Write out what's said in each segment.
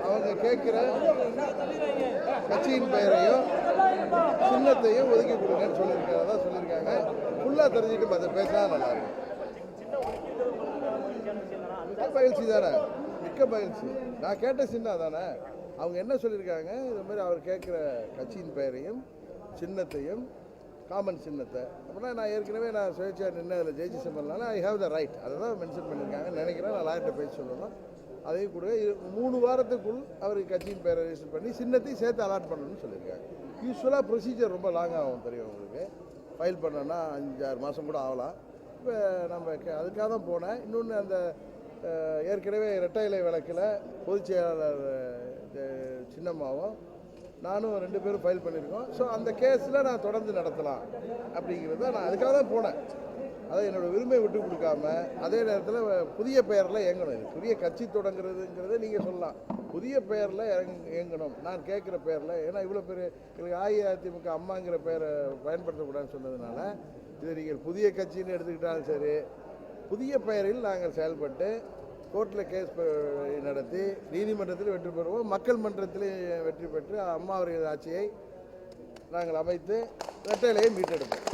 அவங்க கேட்குற கட்சியின் பெயரையும் சின்னத்தையும் ஒதுக்கி கொடுங்கன்னு சொல்லியிருக்காங்க. ஃபுல்லாக தெரிஞ்சுட்டு அதை பேசினா நல்லாயிருக்கும். பயிற்சி தானே, மிக்க பயிற்சி. நான் கேட்ட சின்னம் தானே. அவங்க என்ன சொல்லியிருக்காங்க, இது மாதிரி அவர் கேட்குற கட்சியின் பெயரையும் சின்னத்தையும் காமன் சின்னத்தை அப்படின்னா நான் ஏற்கனவே சுயேட்சையாக நின்று அதில் ஜெயிச்சு சிம்பல்னால ஐ ஹேவ் த ரைட் அதை தான் மென்ஷன் பண்ணியிருக்காங்க நினைக்கிறேன். நான் லாயர்கிட்ட பேசி சொல்லணும். அதையும் கூட 3 வாரத்துக்குள் அவருக்கு கட்சியின் பேரை ரெஜிஸ்டர் பண்ணி சின்னத்தையும் சேர்த்து அலாட் பண்ணணும்னு சொல்லியிருக்காங்க. யூஸ்வலாக ப்ரொசீஜர் ரொம்ப லாங் ஆகும் தெரியும் உங்களுக்கு. ஃபைல் பண்ணோன்னா 5-6 மாதம் கூட ஆகலாம். இப்போ நம்ம அதுக்காக தான் போனேன். இன்னொன்று அந்த ஏற்கனவே இரட்டை இலை வழக்கில் பொதுச் செயலாளர் சின்னம்மாவும் நானும் 2 பேரும் ஃபைல் பண்ணியிருக்கோம். ஸோ அந்த கேஸில் நான் தொடர்ந்து நடத்தலாம் அப்படிங்கிறது நான் அதுக்காக தான் போனேன். அதை என்னோடய விரும்பை விட்டு கொடுக்காம அதே நேரத்தில் புதிய பெயரில் இயங்கணும். புதிய கட்சி தொடங்குறதுங்கிறத நீங்கள் சொல்லலாம். புதிய பெயரில் இயங்கணும். நான் கேட்குற பெயரில், ஏன்னா இவ்வளோ பேர் எங்களுக்கு அஇஅதிமுக அம்மாங்கிற பெயரை பயன்படுத்தக்கூடாதுன்னு சொன்னதுனால இதை நீங்கள் புதிய கட்சின்னு எடுத்துக்கிட்டாலும் சரி, புதிய பெயரில் நாங்கள் செயல்பட்டு கோர்ட்டில் கேஸ் நடத்தி நீதிமன்றத்தில் வெற்றி பெறுவோம். மக்கள் மன்றத்தில் வெற்றி பெற்று அம்மா அவர்கள் ஆட்சியை நாங்கள் அமைத்து இரட்டையிலையும் மீட்டெடுப்போம்.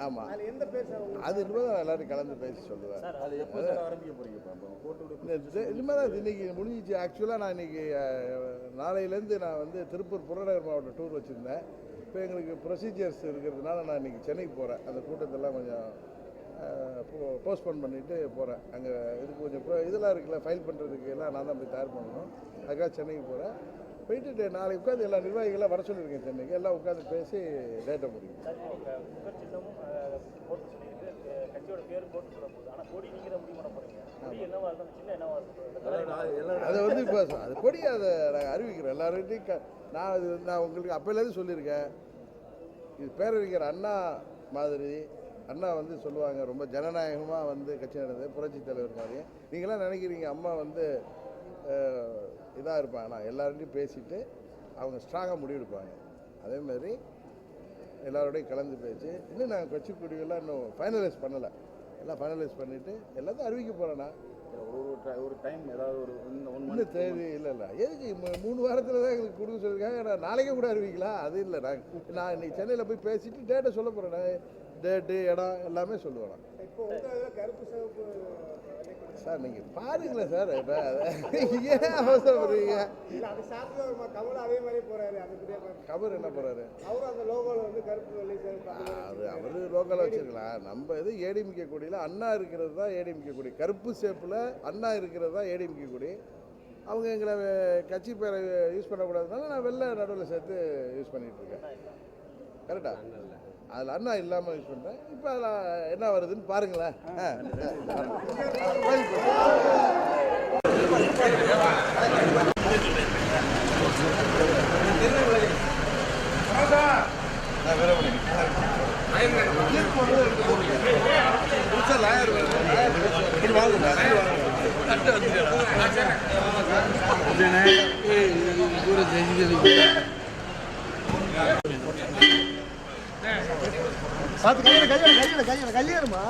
ஆமாம், அது இனிமேல் தான் எல்லாரும் கலந்து பேசி சொல்லுவேன். இனிமேல் தான் இன்னைக்கு முடிஞ்சிச்சு. ஆக்சுவலாக நான் இன்னைக்கு நாளையிலேருந்து நான் திருப்பூர் புறநகர் மாவட்டம் டூர் வச்சுருந்தேன். இப்போ எங்களுக்கு ப்ரொசீஜர்ஸ் இருக்கிறதுனால நான் இன்றைக்கி சென்னைக்கு போகிறேன். அந்த கூட்டத்தெல்லாம் கொஞ்சம் போஸ்ட்போன் பண்ணிவிட்டு போகிறேன். அங்கே இதுக்கு கொஞ்சம் இதெல்லாம் இருக்குல்ல, ஃபைல் பண்ணுறதுக்கு எல்லாம் நான் தான் போய் தயார் பண்ணணும். அதுக்காக சென்னைக்கு போகிறேன். போயிட்டு நாளைக்கு உட்காந்து எல்லா நிர்வாகிகளாம் வர சொல்லியிருக்கேன் சென்னைக்கு. எல்லாம் உட்காந்து பேசி டேட்டை முடியும். அதை இப்போ அது கொடி அதை நாங்கள் அறிவிக்கிறோம் எல்லார்கிட்டையும். நான் உங்களுக்கு அப்போலேருந்து சொல்லியிருக்கேன், இது பேரறிஞர் அண்ணா மாதிரி. அண்ணா சொல்லுவாங்க ரொம்ப ஜனநாயகமாக கட்சி நடந்தது, புரட்சி தலைவர் மாதிரி. நீங்களாம் நினைக்கிறீங்க அம்மா இதாக இருப்பாங்க. நான் எல்லார்கிட்டையும் பேசிவிட்டு அவங்க ஸ்ட்ராங்காக முடிவெடுப்பாங்க. அதேமாதிரி எல்லாரோடையும் கலந்து பேசி இன்னும் நாங்கள் கட்சி கொடிகள்லாம் இன்னும் ஃபைனலைஸ் பண்ணலை. எல்லாம் ஃபைனலைஸ் பண்ணிவிட்டு எல்லாத்தையும் அறிவிக்க போகிறேன்னா ஒரு டைம் ஏதாவது இன்னும் தேதி இல்லை எதுக்கு 3 வாரத்தில் தான் எங்களுக்கு கொடுக்க சொல்லியிருக்காங்க. நான் நாளைக்கே கூட அறிவிக்கலாம். அது இல்லை, நான் இன்னைக்கு சென்னையில் போய் பேசிட்டு டேட்டை சொல்ல போகிறேன். டேட்டு இடம் எல்லாமே சொல்லுவேன். சார் நீங்கள் பாருங்களேன் சார், ஏன் அவசரப்படுறீங்க? கவர் என்ன போகிறாரு? அது அவர் லோக்கலாக வச்சுருக்கலாம். நம்ம இது ஏடிஎம்கே கொடியில் அண்ணா இருக்கிறது தான் ஏடிஎம்கே கொடி. கருப்பு சேப்பில் அண்ணா இருக்கிறது தான் ஏடிஎம்கே கொடி. அவங்க எங்களை கட்சி பேரை யூஸ் பண்ணக்கூடாதுனால நான் வெள்ளை நடுவில் சேர்த்து யூஸ் பண்ணிகிட்ருக்கேன். கரெக்டா? அதில் அண்ணா இல்லாமல் யூஸ் பண்ணுறேன். இப்போ அதில் என்ன வருதுன்னு பாருங்களேன். பார்த்து கையெழுமா